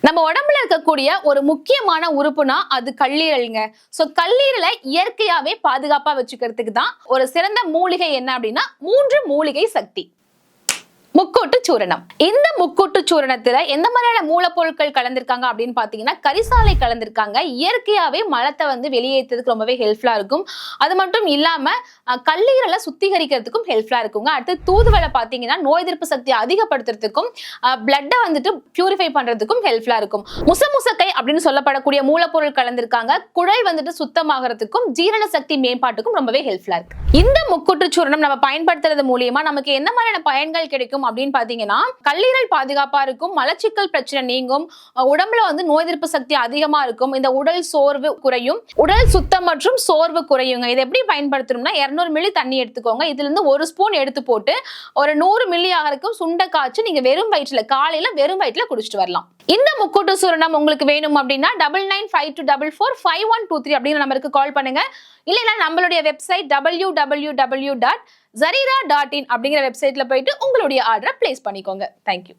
நம்ம உடம்புல இருக்கக்கூடிய ஒரு முக்கியமான உறுப்புனா அது கல்லீரல்ங்க. கல்லீரலை இயற்கையாவே பாதுகாப்பா வச்சுக்கிறதுக்கு தான் ஒரு சிறந்த மூலிகை என்ன அப்படின்னா 3 மூலிகை சக்தி. முக்கூட்டு சூரணம். இந்த முக்கூட்டு சூரணத்துல எந்த மாதிரியான மூலப்பொருட்கள் கலந்திருக்காங்க அப்படின்னு பாத்தீங்கன்னா கரிசாலை கலந்திருக்காங்க. இயற்கையாவே மலத்தை வெளியேற்றதுக்கு ரொம்பவே ஹெல்ப்ஃபுல்லா இருக்கும். அது மட்டும் இல்லாம கல்லீரலை சுத்திகரிக்கிறதுக்கும் ஹெல்ப்ஃபுல்லா இருக்குங்க. அடுத்து தூதுவளை பாத்தீங்கன்னா நோய் எதிர்ப்பு சக்தி அதிகப்படுத்துறதுக்கும் பிளட்டை பியூரிஃபை பண்றதுக்கும் ஹெல்ப்ஃபுல்லா இருக்கும். முசமுசக்கை அப்படின்னு சொல்லப்படக்கூடிய மூலப்பொருள் கலந்திருக்காங்க. குடல் சுத்தமாகறதுக்கும் ஜீரண சக்தி மேம்பாட்டுக்கும் ரொம்பவே ஹெல்ப்ஃபுல்லா இருக்கு. இந்த முக்கூட்டு சூரணம் நம்ம பயன்படுத்துறது மூலியமா நமக்கு என்ன மாதிரியான பயன்கள் கிடைக்கும் அப்படின்னு பாத்தீங்கன்னா கல்லீரல் பாதுகாப்பா இருக்கும், மலச்சிக்கல் பிரச்சனை நீங்கும், உடம்புல நோய் எதிர்ப்பு சக்தி அதிகமா இருக்கும், இந்த உடல் சோர்வு குறையும், உடல் சுத்தம் மற்றும் சோர்வு குறையுங்க. இதை எப்படி பயன்படுத்தணும்னா 200 மில்லி தண்ணி எடுத்துக்கோங்க. இதுல இருந்து 1 ஸ்பூன் எடுத்து போட்டு ஒரு 100 மில்லி ஆகிறதுக்கும் சுண்ட காய்ச்சி நீங்க வெறும் வயிற்றுல காலையில வெறும் வயிற்றுல குடிச்சிட்டு வரலாம். இந்த முக்கூட்டு சூரணம் உங்களுக்கு வேணும் அப்படின்னா 9952445123 அப்படிங்கிற நம்பருக்கு கால் பண்ணுங்க. இல்லைன்னா நம்மளுடைய வெப்சைட் www.zarira.in அப்படிங்கிற வெப்சைட்ல போயிட்டு உங்களுடைய ஆர்டரை பிளேஸ் பண்ணிக்கோங்க. தேங்க்யூ.